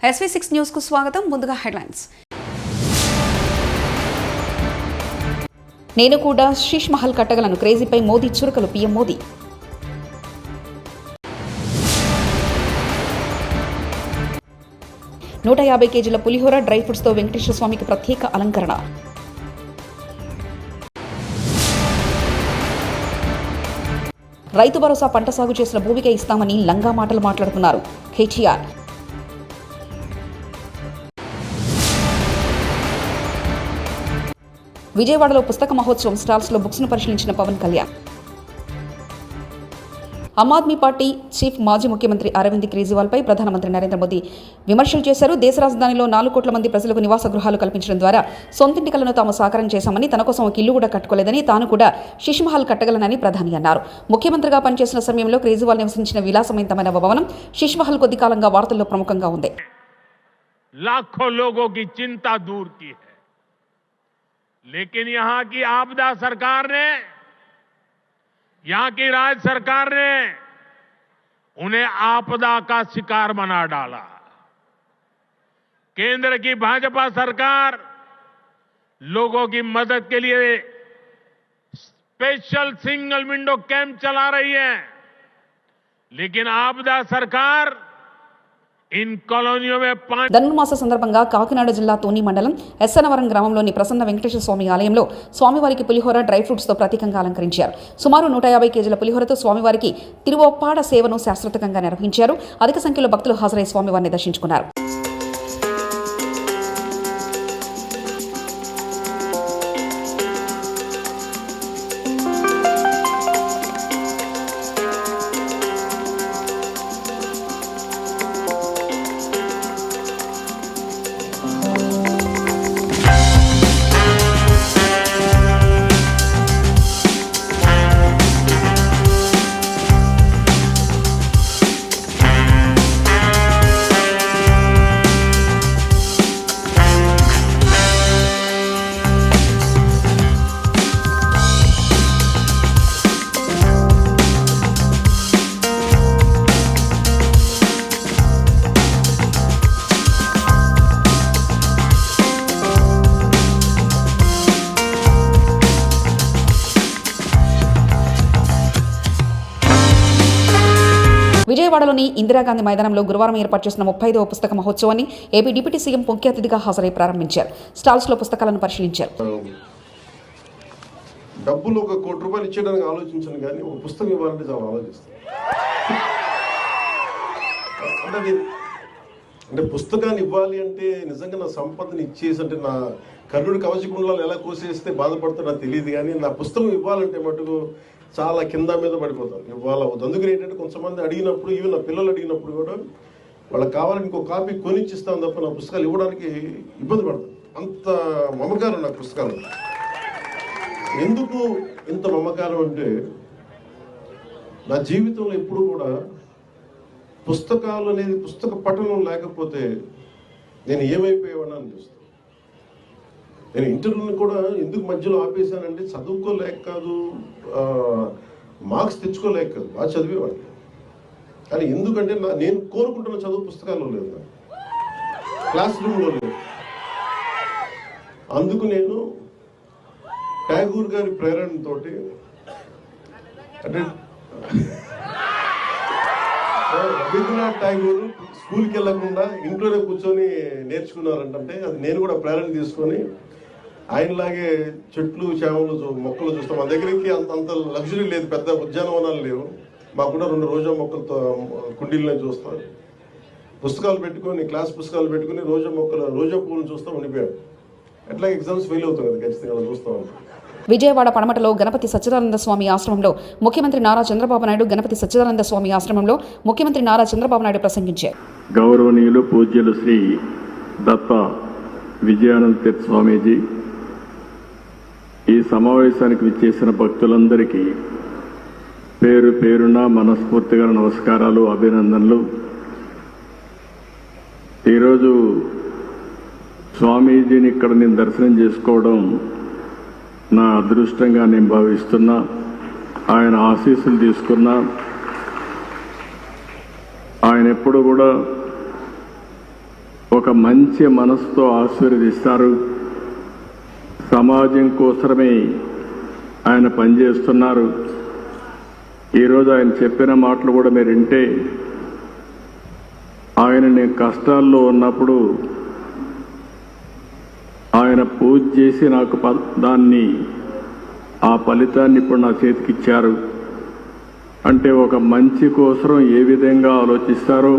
SV6 news కు స్వాగతం. ముందుగా హెడ్లైన్స్. నేను కూడా శీష్ మహల్ కట్టగలను, క్రేజీపై మోదీ చురుకలు. పీఎం మోదీ. నూట 50 కేజీల పులిహోర డ్రై ఫ్రూట్స్తో వెంకటేశ్వర స్వామికి ప్రత్యేక అలంకరణ. రైతు భరోసా పంట సాగు చేసిన భూమికే ఇస్తామని లంగా మాటలు మాట్లాడుతున్నారు కేటీఆర్. విజయవాడలో పుస్తక మహోత్సవం స్టాల్స్లో బుక్స్ను పరిశీలించిన పవన్ కళ్యాణ్. ఆమ్ ఆద్మీ పార్టీ చీఫ్ మాజీ ముఖ్యమంత్రి అరవింద్ కేజ్రీవాల్పై ప్రధానమంత్రి నరేంద్ర మోదీ విమర్శలు చేశారు. దేశ రాజధానిలో 4 కోట్ల మంది ప్రజలకు నివాస గృహాలు కల్పించడం ద్వారా సొంతింటి కలను తాము సాకారం చేశామని, తన కోసం ఒక ఇల్లు కూడా కట్టుకోలేదని, తాను కూడా శీష్ మహల్ కట్టగలనని ప్రధాని అన్నారు. ముఖ్యమంత్రిగా పనిచేసిన సమయంలో కేజ్రీవాల్ నివసించిన విలాసవంతమైన భవనం శీష్ మహల్ కొద్ది కాలంగా వార్తల్లో ప్రముఖంగా ఉంది. लाखों लोगों की चिंता दूर की है, लेकिन यहां की आपदा सरकार ने, यहां की राज्य सरकार ने उन्हें आपदा का शिकार बना डाला. केंद्र की भाजपा सरकार लोगों की मदद के लिए स्पेशल सिंगल विंडो कैंप चला रही है, लेकिन आपदा सरकार ధనుర్మాస సందర్భంగా కాకినాడ జిల్లా తోని మండలం ఎస్సనవరం గ్రామంలోని ప్రసన్న వెంకటేశ్వర స్వామి ఆలయంలో స్వామివారికి పులిహోర డ్రై ఫ్రూట్స్తో ప్రత్యేకంగా అలంకరించారు. సుమారు 150 కేజీల పులిహోరతో స్వామివారికి తిరువప్పాడ సేవను శాస్త్రోక్తంగా నిర్వహించారు. అధిక సంఖ్యలో భక్తులు హాజరై స్వామివారిని దర్శించుకున్నారు. విజయవాడలోని ఇందిరాగాంధీ మైదానంలో గురువారం ఏర్పాటు చేసిన 35వ పుస్తక మహోత్సవాన్ని ఏపీ డిప్యూటీ సీఎం ముఖ్య అతిథిగా హాజరై ప్రారంభించారు. స్టాల్స్లో పుస్తకాలను పరిశీలించారు. డబ్బులు 1 కోటి రూపాయలు ఇచ్చేయడానికి ఆలోచించను, కానీ ఒక పుస్తకం ఇవ్వాలంటే చాలా ఆలోచిస్తాను. అంటే పుస్తకాన్ని ఇవ్వాలి అంటే నిజంగా నా సంపదను ఇచ్చేసి, అంటే నా కర్ణుడి కవచకుండలాలు ఎలా కోసేస్తే బాధపడుతుందో నాకు తెలియదు, కానీ నా పుస్తకం ఇవ్వాలంటే మటుకు చాలా కింద మీద పడిపోతాను. ఇవాళ అందుకని ఏంటంటే కొంతమంది అడిగినప్పుడు, ఈవెన్ నా పిల్లలు అడిగినప్పుడు కూడా వాళ్ళకి కావాలని ఇంకో కాపీ కొనిచ్చిస్తాను తప్ప నా పుస్తకాలు ఇవ్వడానికి ఇబ్బంది పడతాను. అంత మమకారం నా పుస్తకాలు. ఎందుకు ఇంత మమకారం అంటే, నా జీవితంలో ఎప్పుడు కూడా పుస్తకాలు అనేది, పుస్తక పఠనం లేకపోతే నేను ఏమైపోయేవాడిని అనిపిస్తాను. నేను ఇంటర్వ్యూని కూడా ఎందుకు మధ్యలో ఆపేశానంటే, చదువుకోలేక కాదు, మార్క్స్ తెచ్చుకోలేక కాదు, బాగా చదివేవాడిని. కానీ ఎందుకంటే నేను కోరుకుంటున్న చదువు పుస్తకాల్లో లేదు, క్లాస్ రూమ్లో లేదు. అందుకు నేను ట్యాగూర్ గారి ప్రేరణతోటి, అంటే రవీంద్రనాథ్ ట్యాగూర్ స్కూల్కి వెళ్ళకుండా ఇంట్లోనే కూర్చొని నేర్చుకున్నారంటే, అది నేను కూడా ప్రేరణ తీసుకొని ఆయనలాగే చెట్లు చేమలు మొక్కలు చూస్తాం. మా దగ్గరికి అంత లగ్జరీ లేదు, పెద్ద ఉద్యానవనాలు లేవు. మాకుండా 2 రోజా మొక్కలతో కుండీలనే చూస్తాం. పుస్తకాలు పెట్టుకొని, క్లాస్ పుస్తకాలు పెట్టుకుని రోజా పువ్వులు చూస్తాం ఉండిపోయాడు. ఎట్లా ఎగ్జామ్స్ ఫెయిల్ అవుతాం కదా, ఖచ్చితంగా చూస్తాం. విజయవాడ పడమటలో గణపతి సచ్చిదానంద స్వామి ఆశ్రమంలో ముఖ్యమంత్రి నారా చంద్రబాబు నాయుడు గణపతి సచ్చిదానంద స్వామి ఆశ్రమంలో ముఖ్యమంత్రి నారా చంద్రబాబు నాయుడు ప్రసంగించారు. గౌరవనీయులు పూజ్యులు శ్రీ దత్త విజయానంద తీర్థ స్వామీజీ, ఈ సమావేశానికి విచ్చేసిన భక్తులందరికీ పేరు పేరున మనస్ఫూర్తిగా నమస్కారాలు, అభినందనలు. ఈరోజు స్వామీజీని ఇక్కడ నేను దర్శనం చేసుకోవడం నా అదృష్టంగా నేను భావిస్తున్నా. ఆయన ఆశీస్సులు తీసుకున్నా. ఆయన ఎప్పుడు కూడా ఒక మంచి మనసుతో ఆశీర్వదిస్తారు. సమాజం కోసమే ఆయన పనిచేస్తున్నారు. ఈరోజు ఆయన చెప్పిన మాటలు కూడా మీరు వింటే, ఆయన నేను కష్టాల్లో ఉన్నప్పుడు ఆయన పూజ చేసి నాకు ఆ ఫలితాన్ని ఇప్పుడు నా చేతికిచ్చారు. అంటే ఒక మంచి కోసం ఏ విధంగా ఆలోచిస్తారో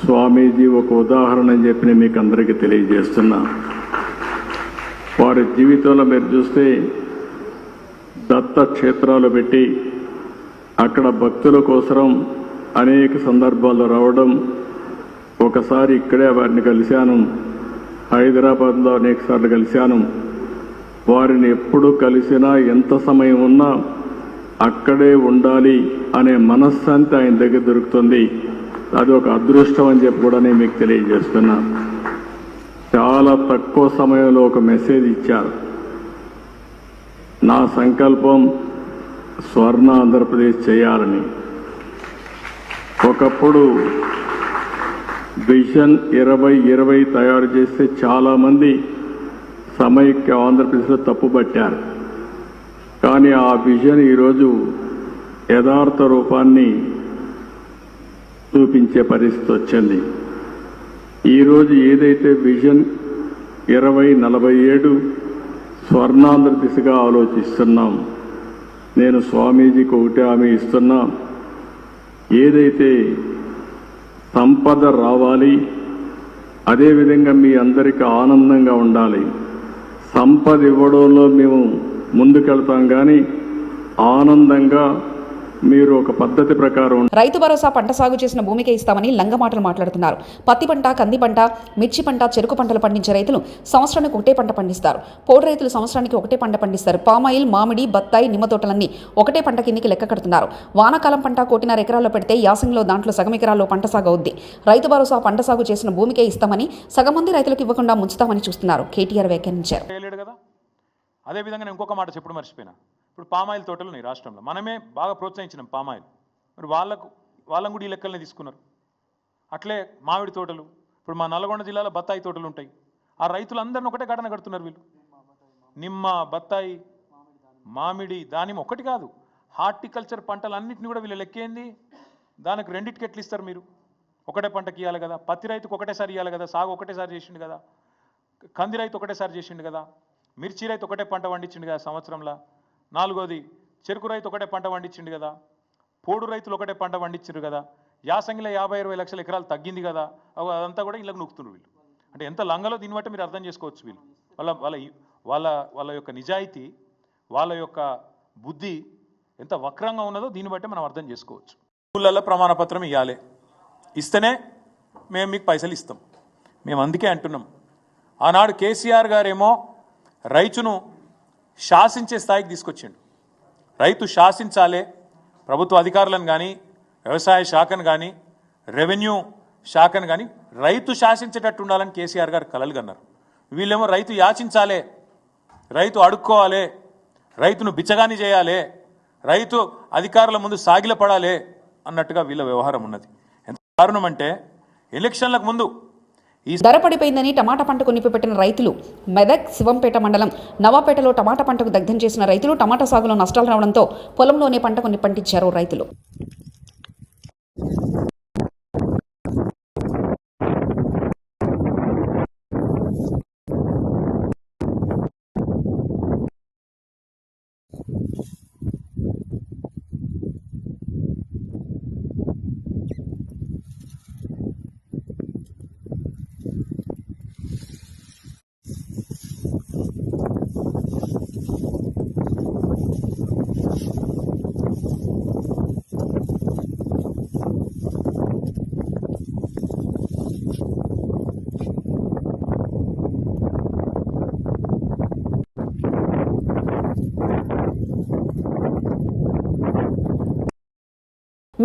స్వామీజీ ఒక ఉదాహరణ అని చెప్పి నేను మీకు అందరికీ తెలియజేస్తున్నా. వారి జీవితంలో మీరు చూస్తే దత్త క్షేత్రాలు పెట్టి అక్కడ భక్తుల కోసం అనేక సందర్భాల్లో రావడం. ఒకసారి ఇక్కడే వారిని కలిశాను, హైదరాబాద్లో అనేక సార్లు కలిశాను. వారిని ఎప్పుడు కలిసినా ఎంత సమయం ఉన్నా అక్కడే ఉండాలి అనే మనశ్శాంతి ఆయన దగ్గర దొరుకుతుంది. అది ఒక అదృష్టం అని చెప్పి కూడా నేను మీకు తెలియజేస్తున్నా. చాలా తక్కువ సమయంలో ఒక మెసేజ్ ఇచ్చారు. నా సంకల్పం స్వర్ణ ఆంధ్రప్రదేశ్ చేయాలని. ఒకప్పుడు విజన్ 2020 తయారు చేస్తే చాలామంది సమైక్య ఆంధ్రప్రదేశ్లో తప్పుపట్టారు. కానీ ఆ విజన్ ఈరోజు యథార్థ రూపాన్ని చూపించే పరిస్థితి వచ్చింది. ఈరోజు ఏదైతే విజన్ 2047 స్వర్ణాంధ్ర దిశగా ఆలోచిస్తున్నాం, నేను స్వామీజీకి ఒకటే హామీ ఇస్తున్నా, ఏదైతే సంపద రావాలి, అదేవిధంగా మీ అందరికీ ఆనందంగా ఉండాలి. సంపద ఇవ్వడంలో మేము ముందుకెళ్తాం, కానీ ఆనందంగా మీరు ఒక పద్ధతి ప్రకారం. రైతు భరోసా పంట సాగు చేసిన భూమికే ఇస్తామని లంగమాటలు మాట్లాడుతున్నారు. పత్తి పంట, కంది పంట, మిర్చి పంట, చెరుకు పంటలు పండించే రైతులు సంవత్సరానికి ఒకటే పంట పండిస్తారు. పోడు రైతులు సంవత్సరానికి ఒకటే పంట పండిస్తారు. పామాయిల్, మామిడి, బత్తాయి, నిమ్మ తోటలన్నీ ఒకటే పంట కిందికి లెక్క కడుతున్నారు. వానాకాలం పంట 1.5 ఎకరాల్లో పెడితే యాసంగిలో దాంట్లో సగం ఎకరాల్లో పంట సాగు అవుద్ది. రైతు భరోసా పంట సాగు చేసిన భూమికే ఇస్తామని, సగం మంది రైతులకు ఇవ్వకుండా ముంచుతామని చూస్తున్నారు. కేటీఆర్ వ్యాఖ్యానించారు. అదేవిధంగా నేను ఇంకొక మాట చెప్పడం మర్చిపోయినా. ఇప్పుడు పామాయిల్ తోటలు ఉన్నాయి రాష్ట్రంలో, మనమే బాగా ప్రోత్సహించినాం పామాయిల్. మరి వాళ్ళని కూడా ఈ లెక్కలనే తీసుకున్నారు. అట్లే మామిడి తోటలు, ఇప్పుడు మా నల్గొండ జిల్లాలో బత్తాయి తోటలు ఉంటాయి. ఆ రైతులందరిని ఒకటే ఘటన కడుతున్నారు వీళ్ళు. నిమ్మ, బత్తాయి, మామిడి, దానిమ్మ ఒకటి కాదు, హార్టికల్చర్ పంటలన్నింటినీ కూడా వీళ్ళు లెక్కేంది. దానికి రెండింటికి ఎట్లు ఇస్తారు మీరు? ఒకటే పంటకి ఇవ్వాలి కదా. పత్తి రైతుకు ఒకటేసారి ఇవ్వాలి కదా, సాగు ఒకటేసారి చేసిండు కదా. కంది రైతు ఒకటేసారి చేసిండు కదా. మిర్చి రైతు ఒకటే పంట పండించిండు కదా సంవత్సరంలో. నాలుగోది చెరుకు రైతు ఒకటే పంట పండించిండు కదా. పోడు రైతులు ఒకటే పంట పండించారు కదా. యాసంగిలో 50-20 లక్షల ఎకరాలు తగ్గింది కదా. అదంతా కూడా ఇళ్ళకు నొక్కుతున్నారు వీళ్ళు. అంటే ఎంత లంగలో దీన్ని బట్టి మీరు అర్థం చేసుకోవచ్చు. వీళ్ళు వాళ్ళ యొక్క నిజాయితీ, వాళ్ళ యొక్క బుద్ధి ఎంత వక్రంగా ఉన్నదో దీన్ని బట్టి మనం అర్థం చేసుకోవచ్చు. స్కూళ్ళల్లో ప్రమాణ పత్రం ఇవ్వాలి, ఇస్తేనే మేము మీకు పైసలు ఇస్తాం. మేము అందుకే అంటున్నాం. ఆనాడు కేసీఆర్ గారేమో రైతును శాసించే స్థాయికి తీసుకొచ్చిండు. రైతు శాసించాలే, ప్రభుత్వ అధికారులను కానీ, వ్యవసాయ శాఖను కానీ, రెవెన్యూ శాఖను కానీ రైతు శాసించేటట్టు ఉండాలని కేసీఆర్ గారు కలలు కన్నారు. వీళ్ళేమో రైతు యాచించాలే, రైతు అడుక్కోవాలి, రైతును బిచ్చగాని చేయాలి, రైతు అధికారుల ముందు సాగిలపడాలి అన్నట్టుగా వీళ్ళ వ్యవహారం ఉన్నది. ఎంత కారణం అంటే ఎలక్షన్లకు ముందు ధర పడిపోయిందని టమాటా పంటకు నిప్పిపెట్టిన రైతులు. మెదక్, శివంపేట మండలం నవాపేటలో టమాటా పంటకు దగ్ధం చేసిన రైతులు టమాటా సాగులో నష్టాలు రావడంతో పొలంలోనే పంటకు నిప్పంటించారు రైతులు.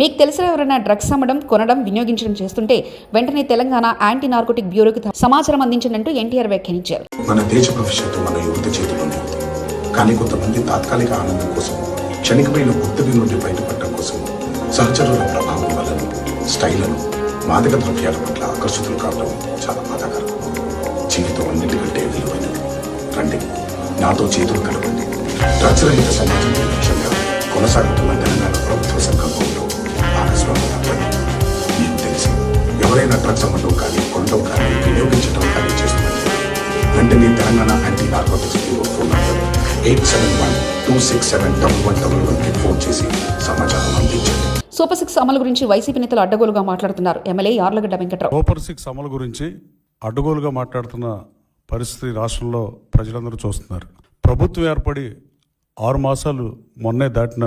మీకు తెలిసిన ఎవరైనా డ్రగ్స్ అమ్మడం, కొనడం, వినియోగించడం చేస్తుంటే వెంటనే తెలంగాణ యాంటీ నార్కోటిక్ బ్యూరోకి సమాచారం అందించండి ఎన్టీఆర్ వ్యాఖ్యానించారు. మన దేశ భవిష్యత్తు మన యువత చేతిలోనే ఉంది. కానీ కొంతమంది తాత్కాలిక ఆనందం కోసం, క్షణికమైన ఒత్తిడి నుండి బయటపడటం కోసం సహచరుల ప్రభావం వల్ల స్టైళ్లను, మాదక ద్రవ్యాల పట్ల ఆకర్షితులు కావడం చాలా బాధాకరం. జీవితం అన్నిటికంటే విలువైనది. రండి, నాతో చేతులు కలపండి. డ్రగ్స్ రహిత సమాజం లక్ష్యంగా కొనసాగుతున్న తెలంగాణ ప్రభుత్వ సంకల్పంలో భాగస్వామ్యం అవ్వండి. మీకు తెలిసి ఎవరైనా డ్రగ్స్ అమ్మటం కానీ కొనడం కానీ వినియోగించడం కానీ చేస్తున్నట్లయితే వెంటనే Telangana anti narcotics bureau phone number 871-267-1111కి ఫోన్ చేసి సమాచారం అందించండి. సూపర్ 6 అమలు గురించి వైసీపీ నేతలు అడ్డగోలుగా మాట్లాడుతున్నారు. ఎమ్మెల్యే యార్లగడ్డ వెంకట్రావు సూపర్ 6 అమలు గురించి అడ్డగోలుగా మాట్లాడుతున్న పరిస్థితి రాష్ట్రంలో ప్రజలందరూ చూస్తున్నారు. ప్రభుత్వం ఏర్పడి 6 మాసాలు మొన్నే దాటిన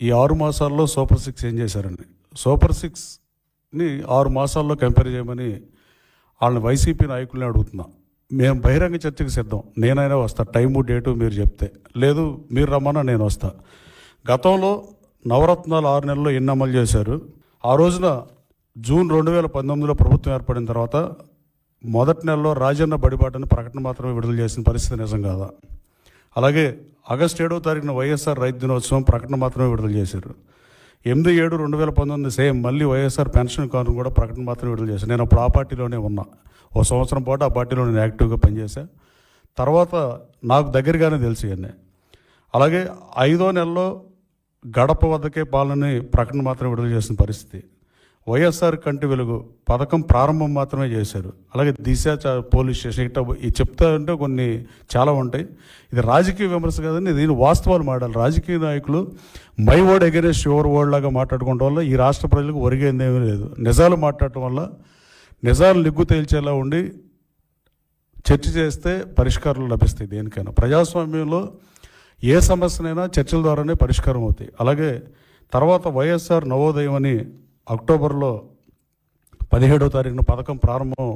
ఈ 6 మాసాల్లో సూపర్ 6 ఏం చేశారని, సూపర్ 6ని 6 మాసాల్లో కంపేర్ చేయమని వాళ్ళని వైసీపీ నాయకుల్ని అడుగుతున్నా. మేము బహిరంగ చర్చకు సిద్ధం. నేనైనా వస్తా, టైము డేటు మీరు చెప్తే. లేదు మీరు రమ్మన్నా నేను వస్తా. గతంలో నవరత్నాలు 6 నెలల్లో ఎన్ని అమలు చేశారు? ఆ రోజున జూన్ 2019లో ప్రభుత్వం ఏర్పడిన తర్వాత మొదటి నెలలో రాజన్న బడిబాటని ప్రకటన మాత్రమే విడుదల చేసిన పరిస్థితి నిజం కాదా? అలాగే ఆగస్టు 7వ తారీఖున వైఎస్ఆర్ రైతు దినోత్సవం ప్రకటన మాత్రమే విడుదల చేశారు. 8/7/2019 సేమ్ మళ్ళీ వైఎస్ఆర్ పెన్షన్ కానుక కూడా ప్రకటన మాత్రమే విడుదల చేశారు. నేను అప్పుడు ఆ పార్టీలోనే ఉన్నా. 1 సంవత్సరం పాటు ఆ పార్టీలో నేను యాక్టివ్గా పనిచేశా. తర్వాత నాకు దగ్గరగానే తెలిసి అన్నీ. అలాగే 5వ నెలలో గడప వద్దకే పాలనని ప్రకటన మాత్రమే విడుదల చేసిన పరిస్థితి. వైఎస్ఆర్ కంటి వెలుగు పథకం ప్రారంభం మాత్రమే చేశారు. అలాగే దిశ పోలీస్ స్టేషన్ ఇట్లా చెప్తా ఉంటే కొన్ని చాలా ఉంటాయి. ఇది రాజకీయ విమర్శ కాదని దీని వాస్తవాలు మాట్లాడాలి. రాజకీయ నాయకులు my word against your word లాగా మాట్లాడుకోవడం వల్ల ఈ రాష్ట్ర ప్రజలకు ఒరిగేందేమీ లేదు. నిజాలు మాట్లాడటం వల్ల నిజాలు నిగ్గు తేల్చేలా ఉండి చర్చ చేస్తే పరిష్కారాలు లభిస్తాయి. దేనికైనా ప్రజాస్వామ్యంలో ఏ సమస్యనైనా చర్చల ద్వారానే పరిష్కారం అవుతాయి. అలాగే తర్వాత వైఎస్ఆర్ నవోదయం అని అక్టోబర్లో 17వ తారీఖున పథకం ప్రారంభం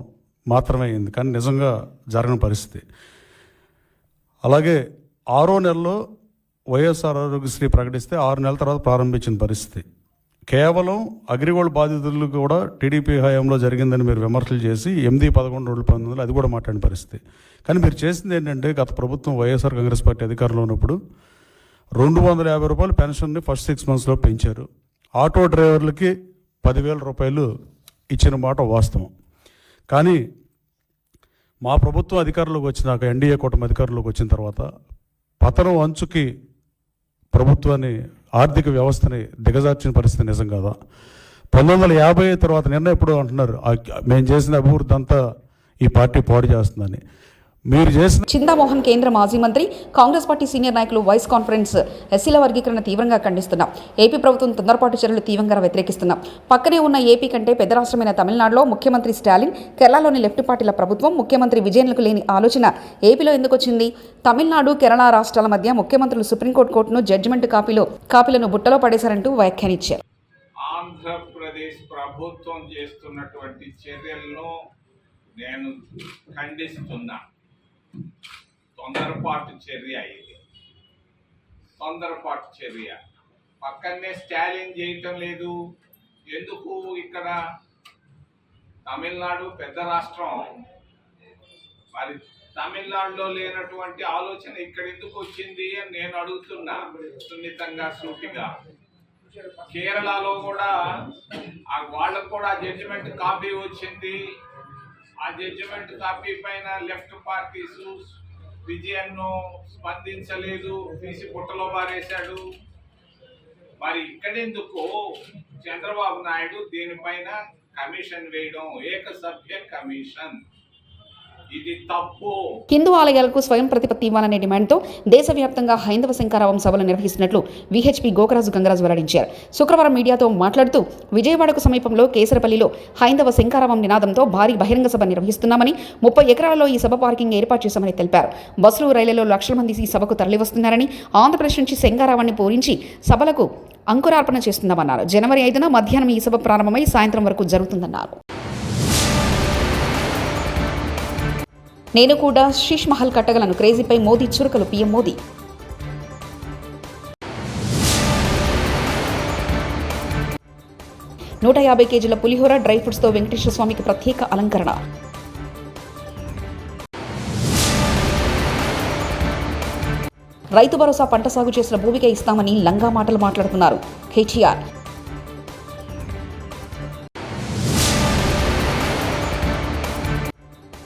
మాత్రమే అయింది, కానీ నిజంగా జరగని పరిస్థితి. అలాగే 6వ నెలలో వైఎస్ఆర్ ఆరోగ్యశ్రీ ప్రకటిస్తే 6 నెలల తర్వాత ప్రారంభించిన పరిస్థితి. కేవలం అగ్రిగోల్డ్ బాధితులు కూడా టీడీపీ హయాంలో జరిగిందని మీరు విమర్శలు చేసి 8/11/2019 అది కూడా మాట్లాడిన పరిస్థితి. కానీ మీరు చేసింది ఏంటంటే గత ప్రభుత్వం వైఎస్ఆర్ కాంగ్రెస్ పార్టీ అధికారంలో ఉన్నప్పుడు 250 రూపాయలు పెన్షన్ని ఫస్ట్ 6 మంత్స్లో పెంచారు. ఆటో డ్రైవర్లకి 10,000 రూపాయలు ఇచ్చిన మాట వాస్తవం. కానీ మా ప్రభుత్వం అధికారంలోకి వచ్చినాక, ఎన్డీఏ కూటమి అధికారంలోకి వచ్చిన తర్వాత పతనం అంచుకి ప్రభుత్వాన్ని, ఆర్థిక వ్యవస్థని దిగజార్చిన పరిస్థితి నిజం కాదా? 1950 తర్వాత నిన్న ఎప్పుడు అంటున్నారు మేము చేసిన అభివృద్ధి అంతా ఈ పార్టీ పాడు చేస్తుందని. మీరు చేసిన చిందామోహన్ కేంద్ర మాజీ మంత్రి, కాంగ్రెస్ పార్టీ సీనియర్ నాయకులు వాయిస్ కాన్ఫరెన్స్ ఎస్సీల వర్గీకరణ తీవ్రంగా ఖండిస్తున్నాం. ఏపీ ప్రభుత్వం తొందరపాటు చర్యలు తీవ్రంగా వ్యతిరేకిస్తున్నాం. పక్కనే ఉన్న ఏపీ కంటే పెద్ద రాష్ట్రమైన తమిళనాడులో ముఖ్యమంత్రి స్టాలిన్, కేరళలోని లెఫ్ట్ పార్టీల ప్రభుత్వం, ముఖ్యమంత్రి విజయన్లకు లేని ఆలోచన ఏపీలో ఎందుకు వచ్చింది? తమిళనాడు, కేరళ రాష్ట్రాల మధ్య ముఖ్యమంత్రులు సుప్రీంకోర్టును జడ్జిమెంట్ కాపీలను బుట్టలో పడేశారంటూ వ్యాఖ్యానించారు. ఆంధ్రప్రదేశ్ ప్రభుత్వం చేస్తున్నటువంటి చర్యలను నేను ఖండిస్తున్నా. తొందరపాటు చర్య ఇది, తొందరపాటు చర్య. పక్కనే స్టాలిన్ చేయటం లేదు ఎందుకు? ఇక్కడ తమిళనాడు పెద్ద రాష్ట్రం, మరి తమిళనాడులో లేనటువంటి ఆలోచన ఇక్కడ ఎందుకు వచ్చింది అని నేను అడుగుతున్నా సున్నితంగా, సూటిగా. కేరళలో కూడా వాళ్ళకు కూడా జడ్జిమెంట్ కాపీ వచ్చింది. ఆ జడ్జిమెంట్ కాపీ పైన లెఫ్ట్ పార్టీస్ విజయన్ను స్పందించలేదు, తీసి పుట్టలో పారేశాడు. మరి ఇక్కడెందుకు చంద్రబాబు నాయుడు దీనిపైన కమిషన్ వేయడం, ఏకసభ్య కమిషన్? ఇది తప్పు. హిందూ ఆలయాలకు స్వయం ప్రతిపత్తి ఇవ్వాలనే డిమాండ్తో దేశవ్యాప్తంగా హైందవ శంఖారావం సభలు నిర్వహిస్తున్నట్లు విహెచ్పి గోకరాజు గంగరాజు వెల్లడించారు. శుక్రవారం మీడియాతో మాట్లాడుతూ విజయవాడకు సమీపంలో కేసరపల్లిలో హైందవ శంఖారావం నినాదంతో భారీ బహిరంగ సభ నిర్వహిస్తున్నామని, 30 ఎకరాలలో ఈ సభ పార్కింగ్ ఏర్పాటు చేశామని తెలిపారు. బస్సులు, రైళ్లలో లక్షల మంది ఈ సభకు తరలివస్తున్నారని, ఆంధ్రప్రదేశ్ నుంచి శంఖారావాన్ని పూరించి సభలకు అంకురార్పణ చేస్తున్నామన్నారు. జనవరి 5న మధ్యాహ్నం ఈ సభ ప్రారంభమై సాయంత్రం వరకు జరుగుతుందన్నారు. నేను కూడా శీష్ మహల్ కట్టగలను, క్రేజీపై మోదీ చురుకలు పీఎం మోదీ. నూట 50 కేజీల పులిహోర, డ్రై ఫ్రూట్స్తో వెంకటేశ్వర స్వామికి ప్రత్యేక అలంకరణ. రైతు భరోసా పంట సాగు చేసిన భూమికే ఇస్తామని లంగా మాటలు మాట్లాడుతున్నారు కేటీఆర్.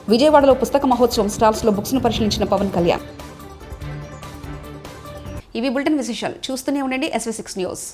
విజయవాడలో పుస్తక మహోత్సవం స్టాల్స్లో బుక్స్ను పరిశీలించిన పవన్ కళ్యాణ్. ఇవి బులెటిన్ విశేషాలు. చూస్తూనే ఉండండి SV6 న్యూస్.